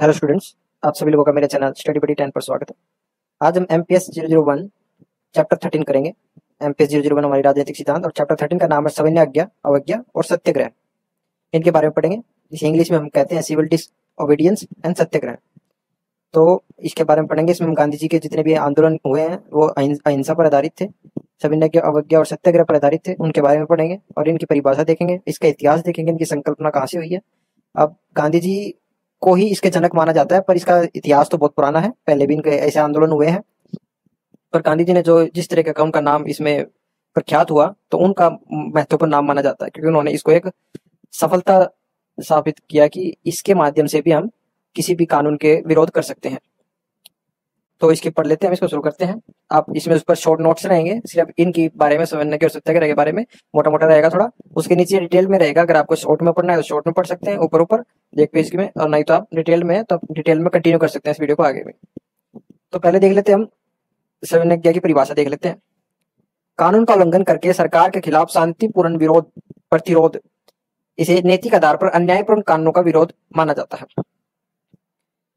Hello students, आप सभी लोगों का मेरे चैनल स्टडी बडी 10 पर स्वागत है। आज हम एमपीएस 001 चैप्टर 13 करेंगे। एमपीएस 001 हमारी राजनीतिक सिद्धांत और चैप्टर 13 का नाम है सविनय आज्ञा, अवज्ञा और सत्याग्रह। इनके बारे में पढ़ेंगे, जिसे इंग्लिश में हम कहते हैं सिविल डिसओबीडियंस एंड सत्याग्रह। तो इसके बारे में पढ़ेंगे। इसमें हम गांधी जी के जितने भी आंदोलन हुए हैं वो अहिंसा पर आधारित थे, सविनय आज्ञा, अवज्ञा और सत्याग्रह पर आधारित थे। उनके बारे में पढ़ेंगे और इनकी परिभाषा देखेंगे, इसका इतिहास देखेंगे, इनकी संकल्पना कहाँ से हुई है। अब गांधी जी को ही इसके जनक माना जाता है, पर इसका इतिहास तो बहुत पुराना है, पहले भी इनके ऐसे आंदोलन हुए हैं। पर गांधी जी ने जो जिस तरह का उनका नाम इसमें प्रख्यात हुआ, तो उनका महत्वपूर्ण नाम माना जाता है, क्योंकि उन्होंने इसको एक सफलता साबित किया कि इसके माध्यम से भी हम किसी भी कानून के विरोध कर सकते हैं। तो इसके पढ़ लेते हैं, हम इसको शुरू करते हैं। आप इसमें उस पर शॉर्ट नोट्स रहेंगे, सिर्फ इनकी बारे में, सविनय और सत्याग्रह के बारे में मोटा मोटा रहेगा थोड़ा। उसके नीचे डिटेल में रहेगा, अगर आपको शॉर्ट में पढ़ना है तो शॉर्ट में पढ़ सकते हैं, ऊपर ऊपर एक पेज में, और नहीं तो आप डिटेल में तो डिटेल में कंटिन्यू कर सकते हैं इस वीडियो को आगे में। तो पहले देख लेते हैं हम सविनय आज्ञा की परिभाषा देख लेते हैं। कानून का उल्लंघन करके सरकार के खिलाफ शांतिपूर्ण विरोध, प्रतिरोध, इसे नैतिक आधार पर अन्यायपूर्ण कानूनों का विरोध माना जाता है।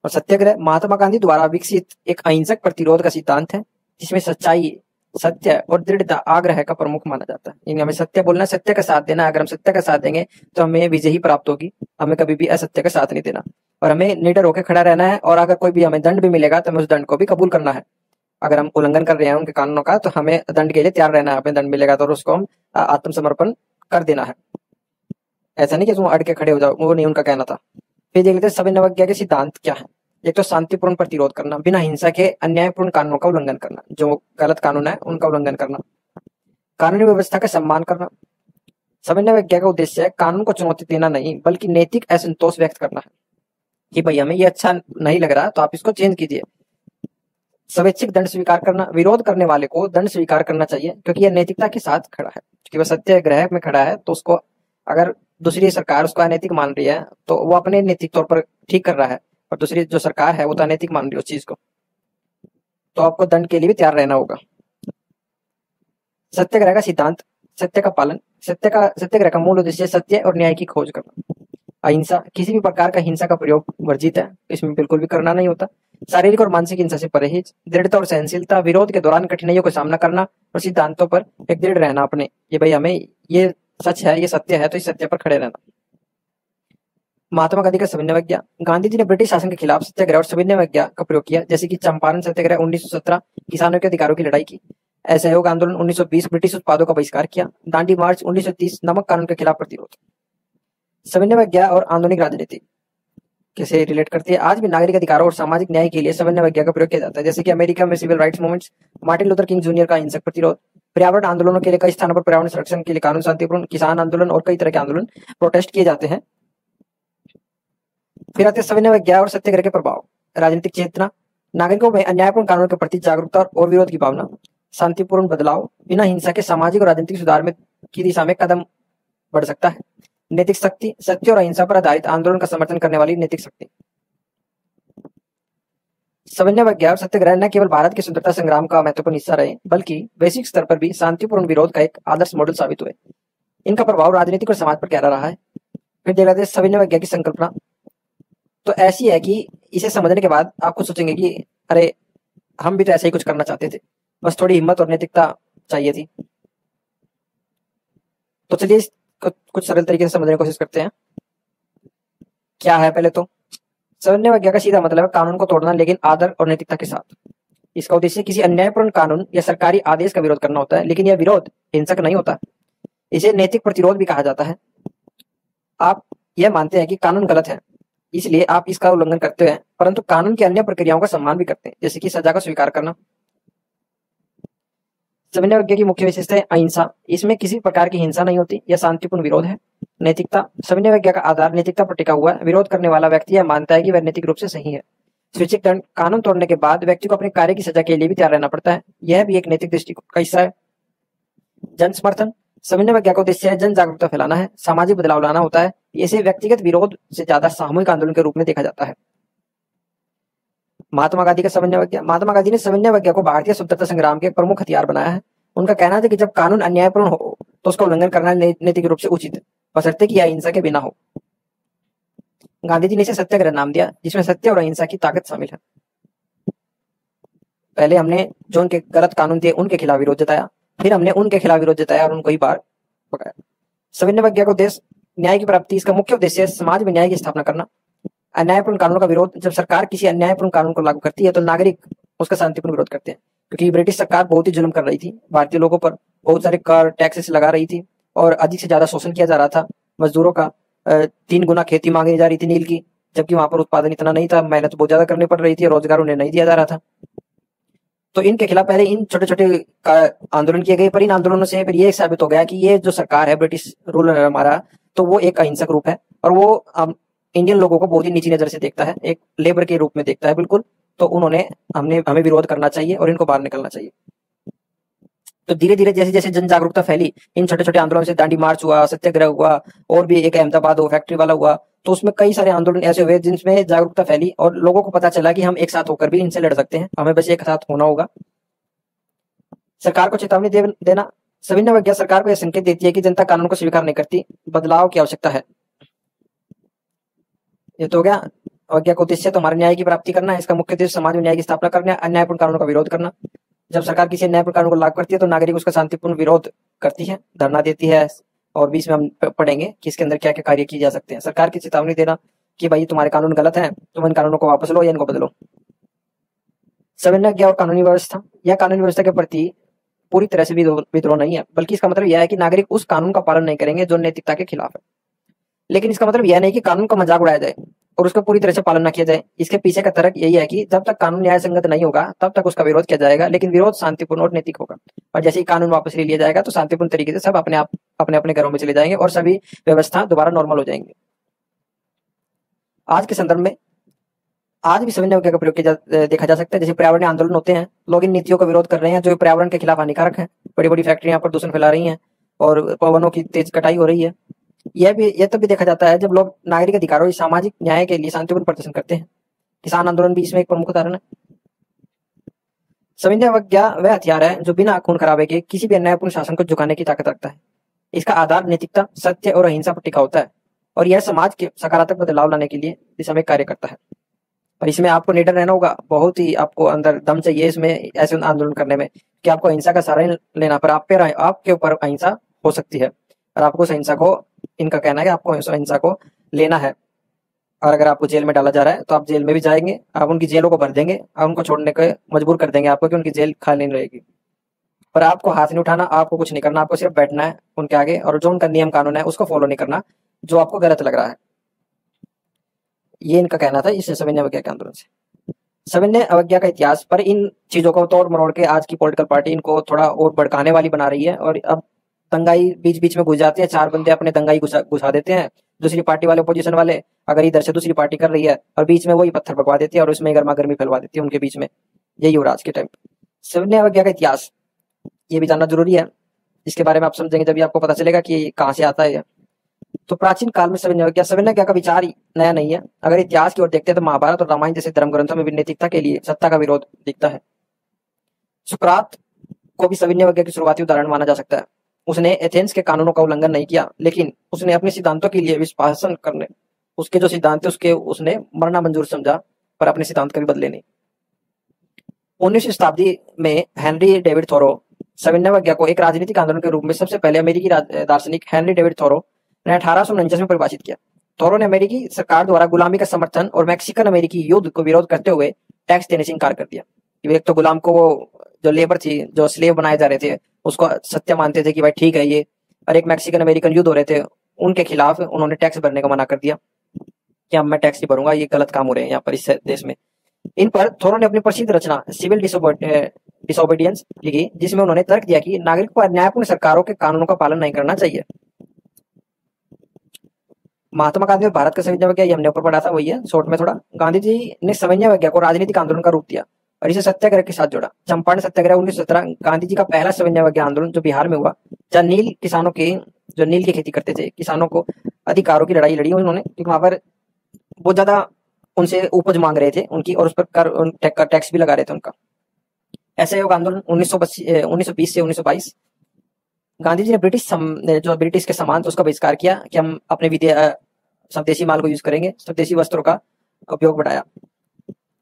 और सत्याग्रह महात्मा गांधी द्वारा विकसित एक अहिंसक प्रतिरोध का सिद्धांत है, जिसमें सच्चाई, सत्य और दृढ़ता आग्रह का प्रमुख माना जाता है। यानी हमें सत्य बोलना, सत्य का साथ देना। अगर हम सत्य का साथ देंगे तो हमें विजय ही प्राप्त होगी, हमें कभी भी असत्य का साथ नहीं देना, और हमें निडर होकर खड़ा रहना है। और अगर कोई भी हमें दंड भी मिलेगा तो हमें उस दंड को भी कबूल करना है। अगर हम उल्लंघन कर रहे हैं उनके कानूनों का, तो हमें दंड के लिए तैयार रहना है। हमें दंड मिलेगा तो उसको हम आत्मसमर्पण कर देना है। ऐसा नहीं कि तुम अड़ के खड़े हो जाओ, वो नहीं उनका कहना था। फिर देख लेते हैं सविनय आज्ञा के सिद्धांत क्या है। एक तो शांतिपूर्ण प्रतिरोध करना, बिना हिंसा के अन्यायपूर्ण कानूनों का उल्लंघन करना, जो गलत कानून है उनका उल्लंघन करना। कानूनी व्यवस्था का सम्मान करना। सविनय आज्ञा का उद्देश्य है कानून को चुनौती देना नहीं, बल्कि नैतिक असंतोष व्यक्त करना है कि भाई हमें ये अच्छा नहीं लग रहा तो आप इसको चेंज कीजिए। स्वैच्छिक दंड स्वीकार करना, विरोध करने वाले को दंड स्वीकार करना चाहिए, क्योंकि यह नैतिकता के साथ खड़ा है। क्योंकि वह सत्याग्रह में खड़ा है, तो उसको अगर दूसरी सरकार उसको अनैतिक मान रही है तो वो अपने नैतिक तौर पर ठीक कर रहा है, और दूसरी जो सरकार है वो तो अनैतिक मान रही है उस चीज को, तो आपको दंड के लिए भी तैयार रहना होगा। सत्याग्रह का सिद्धांत, सत्य का पालन। सत्याग्रह का मूल उद्देश्य सत्य और न्याय की खोज करना। अहिंसा, किसी भी प्रकार का हिंसा का प्रयोग वर्जित है, इसमें बिल्कुल भी करना नहीं होता। शारीरिक और मानसिक हिंसा से परहेज। दृढ़ता और सहनशीलता, विरोध के दौरान कठिनाइयों का सामना करना और सिद्धांतों पर एक दृढ़ रहना अपने, ये भाई हमें ये सच है, ये सत्य है, तो इस सत्य पर खड़े रहना। महात्मा गांधी का सविनय आज्ञा। गांधी जी ने ब्रिटिश शासन के खिलाफ सत्याग्रह और सविनय आज्ञा का प्रयोग किया, जैसे कि चंपारण सत्याग्रह 1917, किसानों के अधिकारों की लड़ाई की। असहयोग आंदोलन 1920, ब्रिटिश उत्पादों का बहिष्कार किया। दांडी मार्च 1930, नमक कानून के खिलाफ प्रतिरोध। सविनय आज्ञा और आधुनिक राजनीति कैसे रिलेट करती है। आज भी नागरिक अधिकारों और सामाजिक न्याय के लिए सविनय आज्ञा का प्रयोग किया जाता है, जैसे कि अमेरिका में civil rights movements, Martin Luther King junior का अहिंसक प्रतिरोध। पर्यावरण आंदोलनों के लिए कई स्थानों पर पर्यावरण संरक्षण के लिए कानून शांतिपूर्ण, किसान आंदोलन और कई तरह के आंदोलन, प्रोटेस्ट किए जाते हैं। फिर आते हैं सविनय आज्ञा और सत्याग्रह के प्रभाव। राजनीतिक चेतना, नागरिकों में अन्यायपूर्ण कानून के प्रति जागरूकता और विरोध की भावना। शांतिपूर्ण बदलाव, बिना हिंसा के सामाजिक और राजनीतिक सुधार में की दिशा में कदम बढ़ सकता है। नैतिक शक्ति, सत्य और अहिंसा पर आधारित आंदोलन का समर्थन करने वाली नैतिक शक्ति। सविनय आज्ञा और सत्याग्रह न केवल भारत के स्वतंत्रता संग्राम का महत्वपूर्ण हिस्सा रहे, बल्कि वैश्विक स्तर पर भी शांतिपूर्ण विरोध का एक आदर्श मॉडल साबित हुए। इनका प्रभाव राजनीतिक और समाज पर गहरा रहा है। फिर देखा जाए सविनय आज्ञा की संकल्पना तो ऐसी है कि इसे समझने के बाद आप खुद सोचेंगे कि अरे हम भी तो ऐसा ही कुछ करना चाहते थे, बस थोड़ी हिम्मत और नैतिकता चाहिए थी। तो चलिए कुछ सरल तरीके से समझने की कोशिश करते हैं। क्या है पहले तो सविनय आज्ञा का सीधा मतलब है कानून को तोड़ना, लेकिन आदर और नैतिकता के साथ। इसका उद्देश्य किसी अन्यायपूर्ण कानून या सरकारी आदेश का विरोध करना होता है, लेकिन यह विरोध हिंसक नहीं होता। इसे नैतिक प्रतिरोध भी कहा जाता है। आप यह मानते हैं कि कानून गलत है, इसलिए आप इसका उल्लंघन करते हैं, परंतु कानून की अन्य प्रक्रियाओं का सम्मान भी करते हैं, जैसे कि सजा का स्वीकार करना। सविनय आज्ञा की मुख्य विशेषता है अहिंसा, इसमें किसी प्रकार की हिंसा नहीं होती, यह शांतिपूर्ण विरोध है। नैतिकता, सविनय आज्ञा का आधार नैतिकता पर टिका हुआ है। विरोध करने वाला व्यक्ति यह मानता है कि वह नैतिक रूप से सही है। स्वैच्छिक दंड, कानून तोड़ने के बाद व्यक्ति को अपने कार्य की सजा के लिए भी तैयार रहना पड़ता है, यह भी एक नैतिक दृष्टिकोण का हिस्सा है। जन समर्थन, सविनय आज्ञा का उद्देश्य है जन जागरूकता फैलाना है, सामाजिक बदलाव लाना होता है। इसे व्यक्तिगत विरोध से ज्यादा सामूहिक आंदोलन के रूप में देखा जाता है। महात्मा गांधी का सविनय आज्ञा। महात्मा गांधी ने सविनय आज्ञा को भारतीय स्वतंत्रता संग्राम के एक प्रमुख हथियार बनाया है। उनका कहना था कि जब कानून अन्यायपूर्ण हो तो उसका उल्लंघन करना नैतिक रूप से उचित है, बशर्ते कि यह हिंसा के बिना हो। गांधी जी ने इसे सत्याग्रह नाम दिया, जिसमें सत्य और अहिंसा की ताकत शामिल है। पहले हमने जो उनके गलत कानून थे उनके खिलाफ विरोध जताया, फिर हमने उनके खिलाफ विरोध जताया और उनको ही बाहर भगाया। सविनय अवज्ञा का उद्देश्य न्याय की प्राप्ति। इसका मुख्य उद्देश्य है समाज में न्याय की स्थापना करना। अन्यायपूर्ण कानूनों का विरोध। जब सरकार किसी अन्यायपूर्ण कानून को लागू करती है तो नागरिक उसका शांतिपूर्ण विरोध करते हैं, क्योंकि ब्रिटिश सरकार बहुत ही जुल्म कर रही थी, भारतीय लोगों पर बहुत सारे कर टैक्सेस लगा रही थी और अधिक से ज्यादा शोषण किया जा रहा था। मजदूरों का 3 गुना खेती मांगी जा रही थी नील की, जबकि वहां पर उत्पादन इतना नहीं था, मेहनत बहुत ज्यादा करनी पड़ रही थी, रोजगार उन्हें नहीं दिया जा रहा था। तो इनके खिलाफ पहले इन छोटे छोटे आंदोलन किए गए, पर इन आंदोलनों से फिर ये साबित हो गया कि ये जो सरकार है, ब्रिटिश रूलर है हमारा, तो वो एक अहिंसक रूप है और वो इंडियन लोगों को बहुत ही नीची नजर से देखता है, एक लेबर के रूप में देखता है बिल्कुल। तो उन्होंने हमें विरोध करना चाहिए और इनको बाहर निकलना चाहिए। तो धीरे धीरे जैसे जैसे जन जागरूकता फैली, इन छोटे छोटे आंदोलन से दांडी मार्च हुआ, सत्याग्रह हुआ, और भी एक अहमदाबाद वो फैक्ट्री वाला हुआ, तो उसमें कई सारे आंदोलन ऐसे हुए जिनमें जागरूकता फैली और लोगों को पता चला कि हम एक साथ होकर भी इनसे लड़ सकते हैं, हमें बस एक साथ होना होगा। सरकार को चेतावनी देना। सविनय अवज्ञा सरकार को यह संकेत देती है कि जनता कानून को स्वीकार नहीं करती, बदलाव की आवश्यकता है। ये तो हो गया। अवज्ञा का उद्देश्य तो हमारे न्याय की प्राप्ति करना है। इसका मुख्य उद्देश्य समाज में न्याय की स्थापना करना, अन्यायपूर्ण कानूनों का विरोध करना। जब सरकार किसी अन्यायपूर्ण कानून को लागू करती है तो नागरिक उसका शांतिपूर्ण विरोध करती है, धरना देती है, और बीच में हम पढ़ेंगे कि इसके अंदर क्या क्या कार्य किए जा सकते हैं। सरकार की चेतावनी देना कि भाई तुम्हारे कानून गलत हैं, तुम इन कानूनों को वापस लो या इनको बदलो। सविनय अवज्ञा और कानूनी व्यवस्था। यह कानूनी व्यवस्था के प्रति पूरी तरह से विद्रोह नहीं है, बल्कि इसका मतलब यह है कि नागरिक उस कानून का पालन नहीं करेंगे जो नैतिकता के खिलाफ है। लेकिन इसका मतलब यह नहीं कि कानून का मजाक उड़ाया जाए और उसका पूरी तरह से पालन न किया जाए। इसके पीछे का तर्क यही है कि जब तक कानून न्याय संगत नहीं होगा तब तक उसका विरोध किया जाएगा, लेकिन विरोध शांतिपूर्ण और नैतिक होगा। और जैसे ही कानून वापस ले लिया जाएगा तो शांतिपूर्ण तरीके से सब अपने अपने घरों में चले जाएंगे और सभी व्यवस्था दोबारा नॉर्मल हो जाएंगे। आज के संदर्भ में आज भी सविनय अवज्ञा का प्रयोग देखा जा सकता है। जैसे पर्यावरण आंदोलन होते हैं, लोग इन नीतियों का विरोध कर रहे हैं जो पर्यावरण के खिलाफ हानिकारक है। बड़ी बड़ी फैक्ट्रियां प्रदूषण फैला रही हैं और वनों की तेज कटाई हो रही है। यह तब भी देखा जाता है जब लोग नागरिक अधिकारों और सामाजिक न्याय के लिए शांतिपूर्ण प्रदर्शन करते हैं। किसान आंदोलन भी इसमें एक प्रमुख उदाहरण है। सविनय अवज्ञा वह हथियार है जो बिना खून खराबे के किसी भी अन्यायपूर्ण शासन को झुकाने की ताकत रखता है। इसका आधार नैतिकता, सत्य और अहिंसा पर टिका होता है और यह समाज के सकारात्मक बदलाव लाने के लिए दिशा में कार्य करता है। और इसमें आपको निडर रहना होगा, बहुत ही आपको अंदर दम चाहिए इसमें ऐसे आंदोलन करने में कि आपको अहिंसा का सहारा लेना, पर आपके ऊपर अहिंसा हो सकती है और आपको उस अहिंसा को, इनका कहना है कि आपको अहिंसा को लेना है। और अगर आपको जेल में डाला जा रहा है तो आप जेल में भी जाएंगे, आप उनकी जेलों को भर देंगे, आप उनको छोड़ने को मजबूर कर देंगे आपको कि उनकी जेल खाली नहीं रहेगी। पर आपको हाथ नहीं उठाना, आपको कुछ नहीं करना, आपको सिर्फ बैठना है उनके आगे और जो उनका नियम कानून है उसको फॉलो नहीं करना जो आपको गलत लग रहा है। ये इनका कहना था इस सविनय अवज्ञा के आंदोलन से। सविनय अवज्ञा का इतिहास। पर इन चीजों को तोड़ मरोड़ के आज की पॉलिटिकल पार्टी इनको थोड़ा और भड़काने वाली बना रही है और अब दंगाई बीच बीच में घुस जाते हैं। 4 बंदे अपने दंगाई घुसा देते हैं, दूसरी पार्टी वाले अपोजिशन वाले अगर इधर से दूसरी पार्टी कर रही है और बीच में वही पत्थर भगवा देती है और उसमें गर्मा गर्मी फैलवा देती है उनके बीच में। यही हो रहा आज के टाइम। सविनय अवज्ञा का इतिहास ये भी जानना जरूरी है, इसके बारे में आप समझेंगे जब आपको पता चलेगा कि कहाँ से आता है। तो प्राचीन काल में सविनय अवज्ञा का विचार नया नहीं है। अगर इतिहास की ओर देखते हैं तो महाभारत और रामायण जैसे धर्म ग्रंथों में भी नैतिकता के लिए सत्ता का विरोध दिखता है। सुकरात को भी सविनय अवज्ञा की शुरुआती उदाहरण माना जा सकता है। उसने एथेंस के कानूनों का उल्लंघन नहीं किया, लेकिन उसने अपने सिद्धांतों के लिए विश्वासन करने, उसके जो सिद्धांत थे उसके उसने मरना मंजूर समझा, पर अपने सिद्धांत कभी बदले नहीं। 19वीं शताब्दी में हेनरी डेविड थोरो सविनय अवज्ञा को एक राजनीतिक आंदोलन के रूप में सबसे पहले अमेरिकी दार्शनिक हेनरी डेविड थोरो ने 1849 में परिभाषित किया। थोरो ने अमेरिकी सरकार द्वारा गुलामी का समर्थन और मैक्सिकन अमेरिकी युद्ध को विरोध करते हुए टैक्स देने से इंकार कर दिया। एक तो गुलाम को, वो जो लेबर थी, जो स्लेव बनाए जा रहे थे, उसको सत्य मानते थे कि भाई ठीक है ये, और एक मैक्सिकन अमेरिकन युद्ध हो रहे थे, उनके खिलाफ उन्होंने टैक्स भरने को मना कर दिया कि अब मैं टैक्स नहीं भरूंगा, ये गलत काम हो रहे हैं यहाँ पर इस देश में। इन पर थोरो ने अपनी प्रसिद्ध रचना सिविल डिसोबीडियंस लिखी, जिसमें उन्होंने तर्क दिया कि नागरिक को अन्यायपूर्ण सरकारों के कानूनों का पालन नहीं करना चाहिए। महात्मा गांधी और भारत का सविनय अवज्ञा, ये हमने ऊपर पढ़ा था, वही है शॉर्ट में थोड़ा। गांधी जी ने सविनय अवज्ञा को राजनीतिक आंदोलन का रूप दिया और इसे सत्याग्रह के साथ जोड़ा। चंपारण सत्याग्रह 1917 गांधी जी का पहला सविनय अवज्ञा आंदोलन जो बिहार में हुआ, जहाँ नील किसानों के, जो नील की खेती करते थे, किसानों को अधिकारों की लड़ाई लड़ी उन्होंने, क्योंकि वहां पर बहुत ज्यादा उनसे उपज मांग रहे थे उनकी, और उस पर टैक्स भी लगा रहे थे उनका। ऐसे आंदोलन 1920 से 1922। गांधी जी ने ब्रिटिश के सामान उसका बहिष्कार किया कि हम अपने स्वदेशी माल को यूज करेंगे, स्वदेशी वस्त्रों का उपयोग बढ़ाया।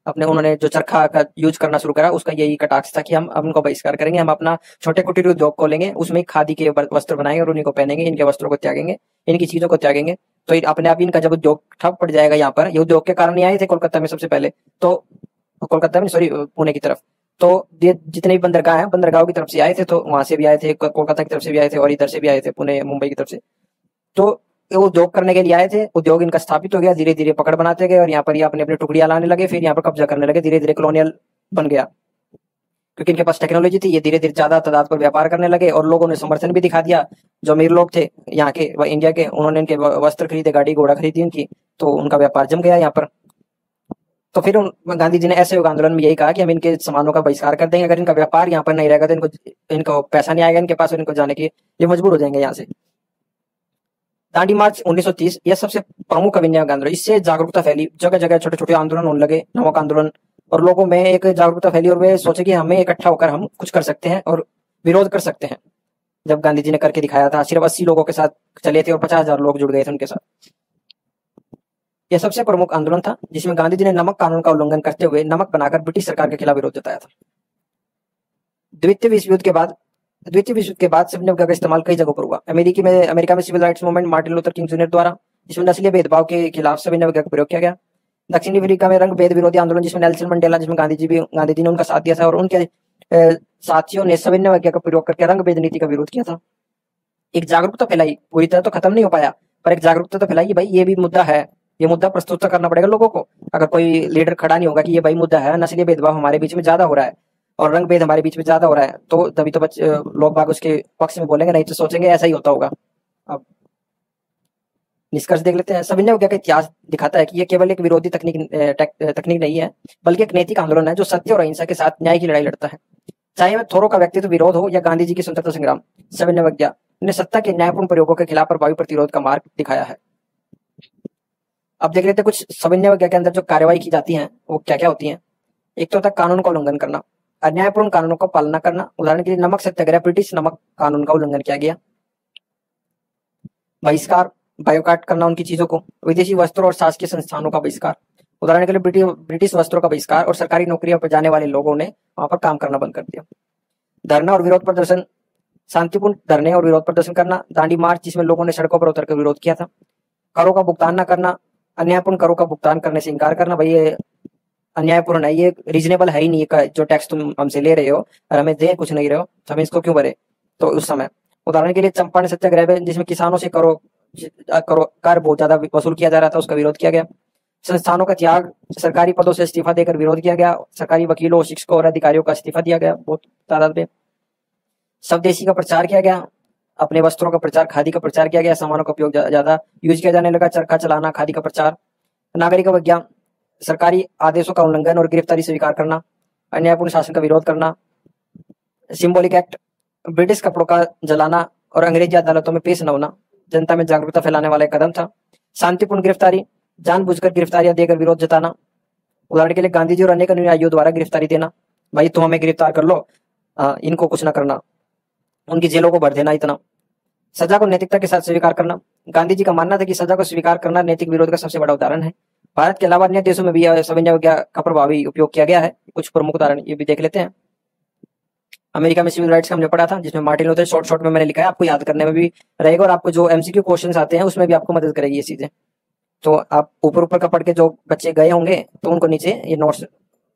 अपने उन्होंने जो चरखा का यूज करना शुरू करा, उसका यही कटाक्ष था कि हम उनको बहिष्कार करेंगे, हम अपना छोटे कुटीर उद्योग खोलेंगे, उसमें खादी के वस्त्र बनाएंगे और उन्हीं को पहनेंगे, इनके वस्त्रों को त्यागेंगे, इनकी चीजों को त्यागेंगे। तो अपने आप इनका जब उद्योग ठप पड़ जाएगा, यहाँ पर ये उद्योग के कारण ही आए थे कोलकाता में सबसे पहले, तो कोलकाता में सॉरी पुणे की तरफ, तो ये जितने भी बंदरगाह हैं, बंदरगाहों की तरफ से आए थे, तो वहां से भी आए थे, कोलकाता की तरफ से भी आए थे और इधर से भी आए थे, पुणे मुंबई की तरफ से। तो ये उद्योग करने के लिए आए थे, उद्योग इनका स्थापित हो गया, धीरे धीरे पकड़ बनाते गए और यहाँ पर ये अपने अपने टुकड़ियां लाने लगे, फिर यहाँ पर कब्जा करने लगे, धीरे धीरे कॉलोनियल बन गया, क्योंकि इनके पास टेक्नोलॉजी थी। ये धीरे धीरे ज्यादा तादाद पर व्यापार करने लगे और लोगों ने समर्थन भी दिखा दिया। जो अमीर लोग थे यहाँ के इंडिया के, उन्होंने इनके वस्त्र खरीदे, गाड़ी घोड़ा खरीदी उनकी, तो उनका व्यापार जम गया यहाँ पर। तो फिर गांधी जी ने असहयोग आंदोलन में यही कहा कि हम इनके सामानों का बहिष्कार कर देंगे, अगर इनका व्यापार यहाँ पर नहीं रहेगा तो इनको पैसा नहीं आएगा इनके पास और इनको जाने के लिए मजबूर हो जाएंगे यहाँ से। दांडी मार्च 1930 यह सबसे प्रमुख अभिनव आंदोलन, इससे जागरूकता फैली, जगह जगह छोटे छोटे आंदोलन होने लगे, नमक आंदोलन, और लोगों में एक जागरूकता फैली और वे सोचे कि हमें इकट्ठा होकर हम कुछ कर सकते हैं और विरोध कर सकते हैं। जब गांधी जी ने करके दिखाया था, सिर्फ 80 लोगों के साथ चले थे और 50,000 लोग जुड़ गए थे उनके साथ। यह सबसे प्रमुख आंदोलन था जिसमें गांधी जी ने नमक कानून का उल्लंघन करते हुए नमक बनाकर ब्रिटिश सरकार के खिलाफ विरोध जताया था। द्वितीय विश्व युद्ध के बाद सविनय अवज्ञा का इस्तेमाल कई जगहों पर हुआ। अमेरिका में civil rights movement Martin Luther King junior द्वारा, जिसमें नस्लीय भेदभाव के खिलाफ सविनय अवज्ञा का प्रयोग किया गया। दक्षिणी अफ्रीका में रंग भेद विरोधी आंदोलन, जिसमें नेल्सन मंडेला, जिसमें गांधी जी ने उनका साथ दिया था और उनके साथियों ने सविनय अवज्ञा का प्रयोग करके रंग भेद नीति का विरोध किया था। एक जागरूकता फैलाई, पूरी तरह तो खत्म नहीं हो पाया, पर एक जागरूकता तो फैलाई कि भाई ये भी मुद्दा है, ये मुद्दा प्रस्तुत तो करना पड़ेगा लोगों को। अगर कोई लीडर खड़ा नहीं होगा कि ये भाई मुद्दा है, नस्लीय भेदभाव हमारे बीच में ज्यादा हो रहा है और रंग भेद हमारे बीच में ज्यादा हो रहा है, तो तभी तो लोग बाग उसके पक्ष में बोलेंगे, नहीं तो सोचेंगे ऐसा ही होता होगा। अब निष्कर्ष देख लेते हैं। सविनय अवज्ञा का इतिहास दिखाता है कि यह केवल एक विरोधी तकनीक नहीं है, बल्कि एक नैतिक आंदोलन है जो सत्य और अहिंसा के साथ न्याय की लड़ाई लड़ता है। चाहे वह थोरो का व्यक्तित्व विरोध हो या गांधी जी की स्वतंत्रता संग्राम, सविनय अवज्ञा ने सत्ता के न्यायपूर्ण प्रयोगों के खिलाफ प्रभावी प्रतिरोध का मार्ग दिखाया है। अब देख लेते हैं कुछ सविनय अवज्ञा के अंदर जो कार्यवाही की जाती है वो क्या क्या होती है। एक तो होता है कानून का उल्लंघन करना, अन्यायपूर्ण कानूनों का पालना करना। उदाहरण के लिए नमक सत्याग्रह, ब्रिटिश नमक कानून का उल्लंघन किया गया। बहिष्कार, बायोकाट करना उनकी चीजों को। विदेशी वस्त्रों और शासकीय संस्थानों का बहिष्कार, उदाहरण के लिए ब्रिटिश वस्त्रों का बहिष्कार और सरकारी नौकरियों पर जाने वाले लोगों ने वहां पर काम करना बंद कर दिया। धरना और विरोध प्रदर्शन, शांतिपूर्ण धरने और विरोध प्रदर्शन करना। दांडी मार्च, जिसमें लोगों ने सड़कों पर उतरकर विरोध किया था। करों का भुगतान न करना, अन्यायपूर्ण करों का भुगतान करने से इनकार करना, भाई ये अन्यायपूर्ण है, ये रीजनेबल है ही नहीं, जो टैक्स तुम हमसे ले रहे हो और हमें दे कुछ नहीं रहे हो, तो हमें इसको क्यों भरे। तो उस समय उदाहरण के लिए चंपारण सत्याग्रह, जिसमें किसानों से कर बहुत ज्यादा वसूल किया जा रहा था, उसका विरोध किया गया। संस्थानों का त्याग, सरकारी पदों से इस्तीफा देकर विरोध किया गया। सरकारी वकीलों, शिक्षकों और अधिकारियों का इस्तीफा दिया गया बहुत तादाद में। स्वदेशी का प्रचार किया गया, अपने वस्त्रों का प्रचार, खादी का प्रचार किया गया। सामानों का उपयोग ज्यादा यूज किया जाने लगा, चरखा चलाना, खादी का प्रचार। नागरिक अवज्ञा, सरकारी आदेशों का उल्लंघन और गिरफ्तारी स्वीकार करना, अन्यायपूर्ण शासन का विरोध करना। सिंबॉलिक एक्ट, ब्रिटिश कपड़ों का जलाना और अंग्रेजी अदालतों में पेश न होना, जनता में जागरूकता फैलाने वाला एक कदम था। शांतिपूर्ण गिरफ्तारी, जानबूझकर गिरफ्तारियां देकर विरोध जताना। उदाहरण के लिए गांधी जी और अनेक अनुयायियों द्वारा गिरफ्तारी देना, भाई तुम हमें गिरफ्तार कर लो, इनको कुछ ना करना, उनकी जेलों को भर देना इतना। सजा को नैतिकता के साथ स्वीकार करना, गांधी जी का मानना था कि सजा को स्वीकार करना नैतिक विरोध का सबसे बड़ा उदाहरण है। भारत के अलावा अन्य देशों में भी सविनय अवज्ञा का प्रभावी उपयोग किया गया है। कुछ प्रमुख उदाहरण ये भी देख लेते हैं। अमेरिका में सिविल राइट्स का हमने पढ़ा था, जिसमें मार्टिन लूथर, शॉर्ट में मैंने लिखा है, आपको याद करने में भी रहेगा और आपको जो एमसीक्यू क्वेश्चंस आते हैं उसमें भी आपको मदद करेगी ये चीजें। तो आप ऊपर का पढ़ के जो बच्चे गए होंगे तो उनको नीचे ये नोट्स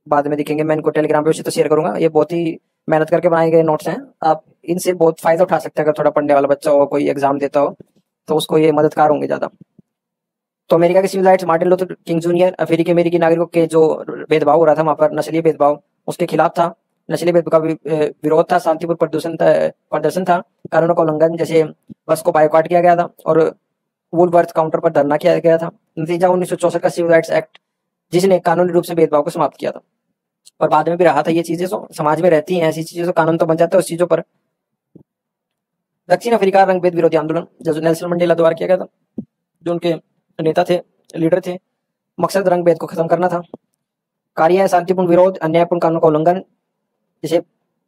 बाद में दिखेंगे, मैं इनको टेलीग्राम पे तो शेयर करूंगा। ये बहुत ही मेहनत करके बनाए गए नोट्स हैं, आप इनसे बहुत फायदा उठा सकते हैं। अगर थोड़ा पढ़ने वाला बच्चा हो, कोई एग्जाम देता हो, तो उसको ये मददगार होंगे ज्यादा। तो अमेरिका के civil rights, Martin Luther King junior अमेरिकी नागरिकों के जो भेदभाव हो रहा था वहां पर, नस्लीय भेदभाव, उसके खिलाफ था। नस्लीय भेदभाव का विरोध था, शांतिपूर्ण प्रदर्शन था, कानूनों का उल्लंघन, जैसे बस को बायकॉट किया गया था और वुलवर्थ काउंटर पर धरना किया गया था। नतीजा 1964 का सिविल राइट्स एक्ट, जिसने कानूनी रूप से भेदभाव को समाप्त किया था। और बाद में भी रहा था ये चीजें, तो समाज में रहती हैं ऐसी चीजें, तो कानून तो बन जाता है उस चीजों पर। दक्षिण अफ्रीका रंग भेद विरोधी आंदोलन, जो नेल्सन मंडेला द्वारा किया गया था, जो उनके नेता थे, लीडर थे। मकसद रंग भेद को खत्म करना था। कार्य है शांतिपूर्ण विरोध, अन्यायपूर्ण कानून का उल्लंघन, जैसे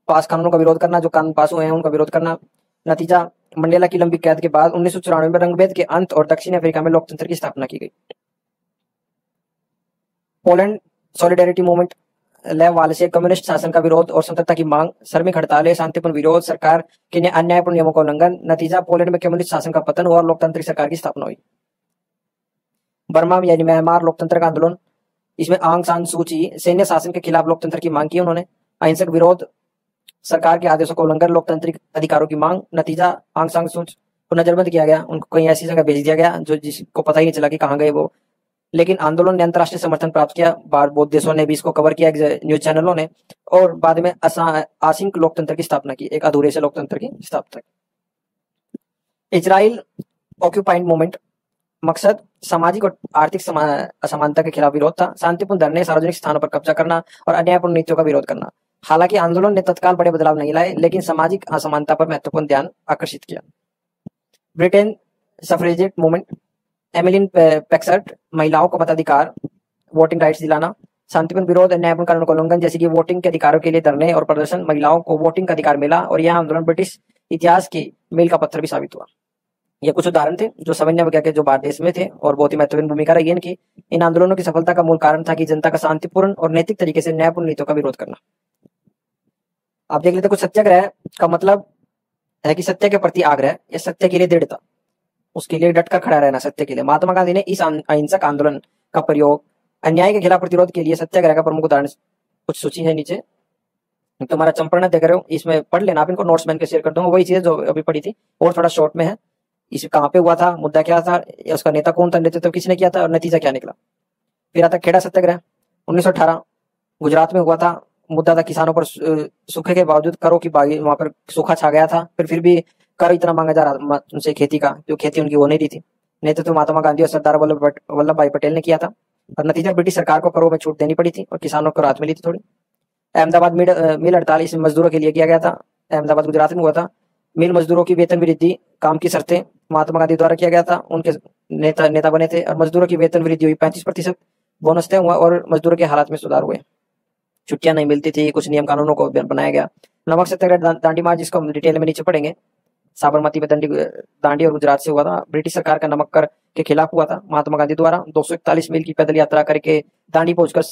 पास कानूनों का विरोध करना, जो कानून पास हुए हैं उनका विरोध करना। नतीजा, मंडेला की लंबी कैद के बाद 1994 में रंगभेद के अंत और दक्षिण अफ्रीका में लोकतंत्र की स्थापना की गई। पोलैंड सॉलिडेरिटी मूवमेंट, लेव वालेस, कम्युनिस्ट शासन का विरोध और स्वतंत्रता की मांग, श्रमिक हड़तालें, शांतिपूर्ण विरोध, सरकार के अन्यायपूर्ण नियमों का उल्लंघन। नतीजा, पोलैंड में कम्युनिस्ट शासन का पतन हुआ और लोकतांत्रिक सरकार की स्थापना हुई। बर्मा यानी म्यांमार लोकतंत्र का आंदोलन, इसमें आंग सान सू की सैन्य शासन के खिलाफ लोकतंत्र की मांग की उन्होंने। अहिंसक विरोध, सरकार के आदेशों का उल्लंघन, लोकतांत्रिक अधिकारों की मांग। नतीजा, आंग सान सू को नजरबंद किया गया, उनको कहीं ऐसी जगह भेज दिया गया जो जिसको पता ही नहीं चला कि कहाँ गए वो। लेकिन आंदोलन ने अंतर्राष्ट्रीय समर्थन प्राप्त किया, बाहर बहुत देशों ने भी इसको कवर किया, न्यूज चैनलों ने, और बाद में आसिंक लोकतंत्र की स्थापना की, एक अधूरे से लोकतंत्र की स्थापना की। इजराइल ऑक्यूपाइड मूवमेंट, मकसद सामाजिक और आर्थिक असमानता के खिलाफ विरोध था, शांतिपूर्ण धरने, सार्वजनिक स्थानों पर कब्जा करना और अन्यायपूर्ण नीतियों का विरोध करना। हालांकि आंदोलन ने तत्काल बड़े बदलाव नहीं लाए, लेकिन सामाजिक असमानता पर महत्वपूर्ण ध्यान आकर्षित किया। ब्रिटेन सफरेजेट मूवमेंट, एमिलिन पैक्सर्ट, महिलाओं को मताधिकार, वोटिंग राइट्स दिलाना, शांतिपूर्ण विरोध, न्यायपूर्ण कानून का उल्लंघन, जैसे कि वोटिंग के अधिकारों के लिए धरने और प्रदर्शन, महिलाओं को वोटिंग का अधिकार मिला, और यह आंदोलन ब्रिटिश इतिहास की मील का पत्थर भी साबित हुआ। ये कुछ उदाहरण थे जो सवर्ण वगैरह के जो भारत देश में थे और बहुत ही महत्वपूर्ण भूमिका रही इनकी। इन आंदोलनों की सफलता का मूल कारण था कि जनता का शांतिपूर्ण और नैतिक तरीके से न्यायपूर्ण नीतियों का विरोध करना। आप देख लेते कुछ सत्याग्रह का मतलब है कि सत्य के प्रति आग्रह या सत्य के लिए दृढ़ता, उसके लिए डटकर खड़ा रहना सत्य के लिए। महात्मा गांधी ने इस अहिंसक आंदोलन का प्रयोग अन्याय के खिलाफ प्रतिरोध के लिए सत्याग्रह का प्रमुख उदाहरण कुछ सूची है नीचे, तुम्हारा चंपरण देख रहे हो, इसमें पढ़ लेना, आप इनको नोट्स में शेयर कर दूंगा, वही चीज जो अभी पढ़ी थी और थोड़ा शॉर्ट में है। इस कहाँ पे हुआ था, मुद्दा क्या था, उसका नेता कौन था, नेतृत्व किसने किया था और नतीजा क्या निकला। फिर आता खेड़ा सत्याग्रह 1918 गुजरात में हुआ था, मुद्दा था किसानों पर सूखे के बावजूद करों की बागी, वहां पर सूखा छा गया था, फिर भी कर इतना मांगा जा रहा उनसे खेती का, जो खेती उनकी हो नहीं रही थी। नेतृत्व महात्मा गांधी और सरदार वल्लभ भाई पटेल ने किया था और नतीजा ब्रिटिश सरकार को करों में छूट देनी पड़ी थी और किसानों को राहत मिली थी थोड़ी। अहमदाबाद मिल हड़ताल इस मजदूरों के लिए किया गया था, अहमदाबाद गुजरात में हुआ था। मिल मजदूरों की वेतन वृद्धि, काम की शर्तें महात्मा गांधी द्वारा किया गया था, उनके नेता बने थे और मजदूरों की वेतन वृद्धि हुई, 35% बोनस तय हुआ और मजदूरों के हालात में सुधार हुए, छुट्टियां नहीं मिलती थी, कुछ नियम कानूनों को बनाया गया। नमक सत्याग्रह दांडी मार्च, जिसको हम डिटेल में नीचे पढ़ेंगे, साबरमती में दांडी और गुजरात से हुआ था। ब्रिटिश सरकार का नमक कर के खिलाफ हुआ था, महात्मा गांधी द्वारा 241 मील की पैदल यात्रा करके दांडी पहुंचकर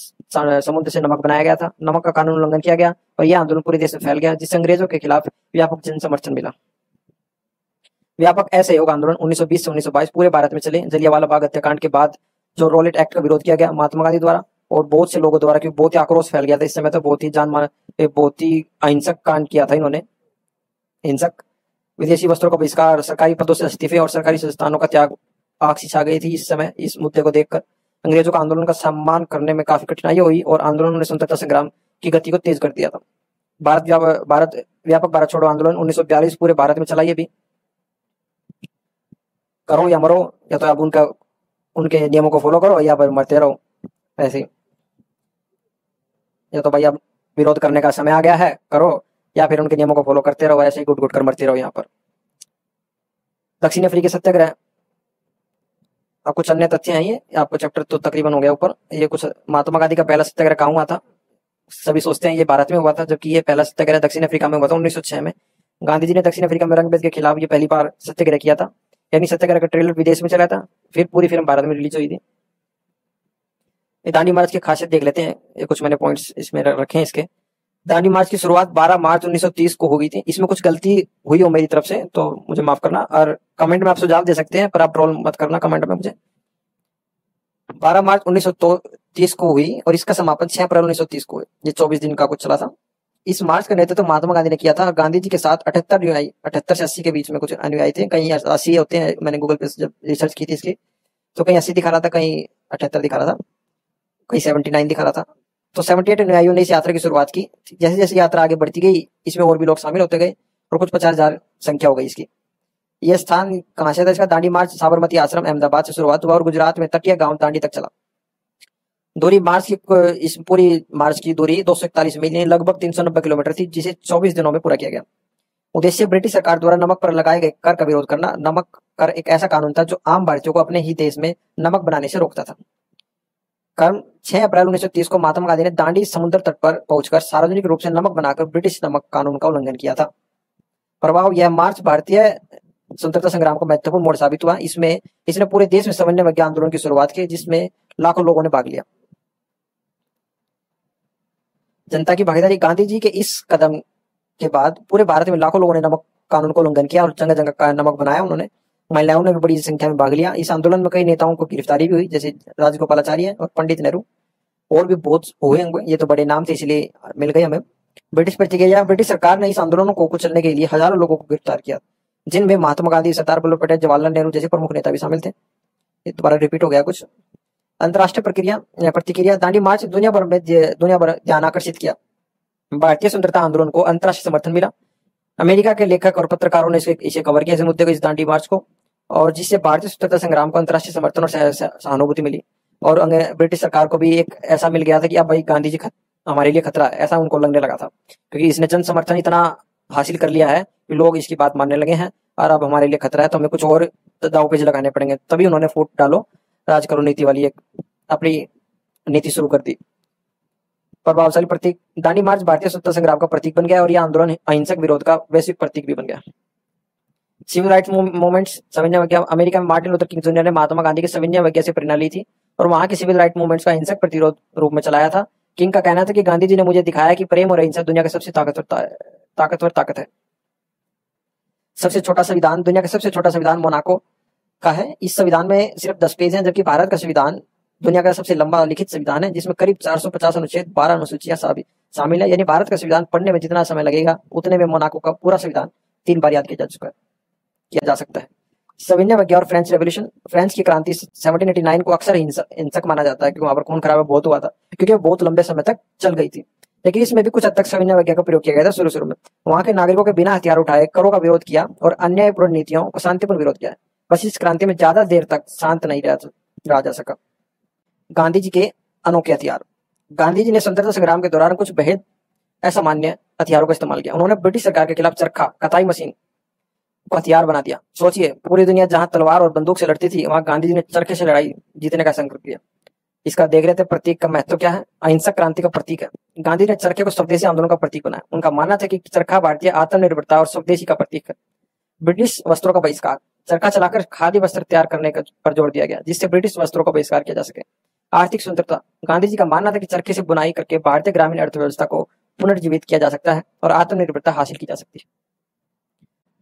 समुद्र से नमक बनाया गया था। नमक का कानून उल्लंघन किया गया और यह आंदोलन पूरे देश में फैल गया, जिससे अंग्रेजों के खिलाफ व्यापक जन समर्थन मिला। व्यापक असहयोग आंदोलन 1920 से 1922 पूरे भारत में चले। जलियांवाला बाग हत्याकांड के बाद जो रॉलेट एक्ट का विरोध किया गया महात्मा गांधी द्वारा और बहुत से लोगों द्वारा, क्योंकि बहुत ही आक्रोश फैल गया था इस समय, तो बहुत ही अहिंसक कांड किया था इन्होंने। हिंसक विदेशी वस्त्रों का बहिष्कार, सरकारी पदों से इस्तीफे और सरकारी संस्थानों का त्याग, आग छा गई थी इस समय। इस मुद्दे को देखकर अंग्रेजों का आंदोलन का सम्मान करने में काफी कठिनाई हुई और आंदोलन ने स्वतंत्रता संग्राम की गति को तेज कर दिया था। व्यापक भारत छोड़ो आंदोलन 1942 पूरे भारत में चला। ये भी करो या मरो, या तो आप उनके नियमों को फॉलो करो या फिर मरते रहो, ऐसे, या तो भाई अब विरोध करने का समय आ गया है, करो, या फिर उनके नियमों को फॉलो करते रहो, ऐसे ही घुट घुट कर मरते रहो। यहाँ पर दक्षिण अफ्रीकी सत्याग्रह, अब कुछ अन्य तथ्य हैं, ये आपको चैप्टर तो तकरीबन हो गया ऊपर। ये कुछ महात्मा गांधी का पहला सत्याग्रह कहाँ हुआ था, सभी सोचते हैं ये भारत में हुआ था, जबकि ये पहला सत्याग्रह दक्षिण अफ्रीका में हुआ था 1906 में। गांधी जी ने दक्षिण अफ्रीका में रंगभेद के खिलाफ ये पहली बार सत्याग्रह किया था, यानी सत्याग्रह का ट्रेलर विदेश में चला था, फिर पूरी फिल्म भारत में रिलीज हुई थी। दांडी मार्च की खासियत देख लेते हैं, ये कुछ मैंने पॉइंट्स इसमें रखे हैं इसके। दांडी मार्च की शुरुआत 12 मार्च 1930 को हो गई थी। इसमें कुछ गलती हुई हो मेरी तरफ से तो मुझे माफ करना, और कमेंट में आप सुझाव दे सकते हैं, पर आप ट्रोल मत करना कमेंट में मुझे। 12 मार्च 1930 को हुई और इसका समापन 6 अप्रैल 1930 को हुई। ये 24 दिन का कुछ चला था। इस मार्च का नेतृत्व महात्मा गांधी ने किया था। गांधी जी के साथ 78 से 80 के बीच में कुछ अनुयायी थे, कहीं 80 होते हैं, मैंने गूगल पे जब रिसर्च की थी इसकी तो कहीं 80 दिखा रहा था, कहीं 78 दिखा रहा था, कहीं 79 दिखा रहा था। तो 78 अनुयायियों ने इस यात्रा की शुरुआत की। जैसे जैसे यात्रा आगे बढ़ती गई इसमें और भी लोग शामिल होते गए और कुछ 50,000 संख्या हो गई इसकी। यह स्थान कहां से था इसका, दांडी मार्च साबरमती आश्रम अहमदाबाद से शुरुआत हुआ और गुजरात में तटीय गांव दांडी तक चला। दूरी मार्च की, इस पूरी मार्च की दूरी 241 मील लगभग 390 किलोमीटर थी, जिसे 24 दिनों में पूरा किया गया। उद्देश्य ब्रिटिश सरकार द्वारा नमक पर लगाए गए कर का विरोध करना। नमक कर एक ऐसा कानून था जो आम भारतीयों को अपने ही देश में नमक बनाने से रोकता था। कर्म 6 अप्रैल 1930 को महात्मा गांधी ने दांडी समुद्र तट पर पहुंचकर सार्वजनिक रूप से नमक बनाकर ब्रिटिश नमक कानून का उल्लंघन किया था। प्रभाव, यह मार्च भारतीय स्वतंत्रता संग्राम का महत्वपूर्ण मोड़ साबित हुआ। इसने पूरे देश में सविनय अवज्ञा आंदोलन की शुरुआत की, जिसमें लाखों लोगों ने भाग लिया। जनता की भागीदारी, गांधी जी के इस कदम के बाद पूरे भारत में लाखों लोगों ने नमक कानून को उल्लंघन किया और जगह जगह का नमक बनाया उन्होंने। महिलाओं ने भी बड़ी संख्या में भाग लिया। इस आंदोलन में कई नेताओं को गिरफ्तारी भी हुई, जैसे राजगोपालाचारी और पंडित नेहरू, और भी बहुत हुए होंगे, ये तो बड़े नाम थे इसलिए मिल गए हमें। ब्रिटिश प्रतिक्रिया, ब्रिटिश सरकार ने इस आंदोलनों को कुचलने के लिए हजारों लोगों को गिरफ्तार किया, जिनमें महात्मा गांधी, सरदार वल्लभ पटेल, जवाहरलाल नेहरू जैसे प्रमुख नेता भी शामिल थे। ये दोबारा रिपीट हो गया कुछ। अंतर्राष्ट्रीय प्रतिक्रिया, दांडी मार्च दुनिया भर ध्यान आकर्षित किया। भारतीय स्वतंत्रता आंदोलन को अंतर्राष्ट्रीय समर्थन मिला। अमेरिका के लेखक और पत्रकारों ने इसे कवर किया, इस मुद्दे को, इस दांडी मार्च को, और जिससे भारतीय स्वतंत्रता संग्राम को अंतर्राष्ट्रीय समर्थन और सहानुभूति मिली। और ब्रिटिश सरकार को भी एक ऐसा मिल गया था कि अब भाई गांधी जी हमारे लिए खतरा है, ऐसा उनको लगने लगा था, क्योंकि इसने जन समर्थन इतना हासिल कर लिया है कि लोग इसकी बात मानने लगे हैं, और अब हमारे लिए खतरा है तो हमें कुछ और दाव पेच लगाने पड़ेंगे। तभी उन्होंने फूट डालो राज करो नीति वाली एक अपनी नीति शुरू कर दी। प्रभावशाली प्रतीक, दांडी मार्च भारतीय स्वतंत्रता संग्राम का प्रतीक बन गया और यह आंदोलन अहिंसक विरोध का वैश्विक प्रतीक भी बन गया। सिविल राइट्स मूवमेंट्स, सविनय अवज्ञा, अमेरिका में मार्टिन लूथर किंग जूनियर ने महात्मा गांधी के सविनय अवज्ञा से प्रेरणा ली थी और वहां के सिविल राइट मूवमेंट्स का अहिंसक प्रतिरोध रूप में चलाया था। किंग का कहना था कि गांधी जी ने मुझे दिखाया कि प्रेम और अहिंसा दुनिया का सबसे ताकतवर ताकत है। सबसे छोटा संविधान, दुनिया का सबसे छोटा संविधान मोनाको का है। इस संविधान में सिर्फ 10 पेज हैं, जबकि भारत का संविधान दुनिया का सबसे लंबा लिखित संविधान है, जिसमें करीब 450 अनुच्छेद, 12 अनुसूचियां शामिल है। यानी भारत का संविधान पढ़ने में जितना समय लगेगा उतने में मोनाको का पूरा संविधान 3 बार याद किया जा सकता है। सविनय अवज्ञा और फ्रेंच रेवोल्यूशन, फ्रांस की क्रांति 1789 को अक्सर हिंसक माना जाता है, क्योंकि वहां पर खून खराबा बहुत हुआ था, क्योंकि वो बहुत लंबे समय तक चल गई थी। लेकिन इसमें भी कुछ हद तक सविनय अवज्ञा का प्रयोग किया गया था। शुरू में वहां के नागरिकों के बिना हथियार उठाए करों का विरोध किया और अन्यायपूर्ण नीतियों को शांतिपूर्ण विरोध किया। बस इस क्रांति में ज्यादा देर तक शांत नहीं रहा जा सका। गांधी जी के अनोखे हथियार, गांधी जी ने स्वतंत्रता संग्राम के दौरान कुछ बेहद असामान्य हथियारों का इस्तेमाल किया। उन्होंने ब्रिटिश सरकार के खिलाफ चरखा, कताई मशीन को हथियार बना दिया। सोचिए, पूरी दुनिया जहां तलवार और बंदूक से लड़ती थी, वहां गांधी जी ने चरखे से लड़ाई जीतने का संकल्प लिया। इसका देख रहे थे प्रतीक का महत्व क्या है। अहिंसक क्रांति का प्रतीक है। गांधी ने चरखे को स्वदेशी आंदोलन का प्रतीक बनाया। उनका मानना था कि चरखा भारतीय आत्मनिर्भरता और स्वदेशी का प्रतीक है। ब्रिटिश वस्त्रों का बहिष्कार, चरखा चलाकर खादी वस्त्र तैयार करने पर जोर दिया गया, जिससे ब्रिटिश वस्त्रों का बहिष्कार किया जा सके। आर्थिक स्वतंत्रता, गांधी जी का मानना था कि चरखे से बुनाई करके भारतीय ग्रामीण अर्थव्यवस्था को पुनर्जीवित किया जा सकता है और आत्मनिर्भरता हासिल की जा सकती है।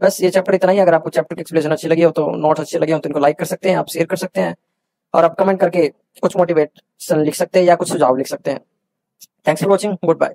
बस ये चैप्टर इतना ही। अगर आपको चैप्टर की एक्सप्लेनेशन अच्छी लगी हो तो नोट्स अच्छे लगे हो तो इनको लाइक कर सकते हैं, आप शेयर कर सकते हैं, और आप कमेंट करके कुछ मोटिवेशन लिख सकते हैं या कुछ सुझाव लिख सकते हैं। Thanks for watching, good bye.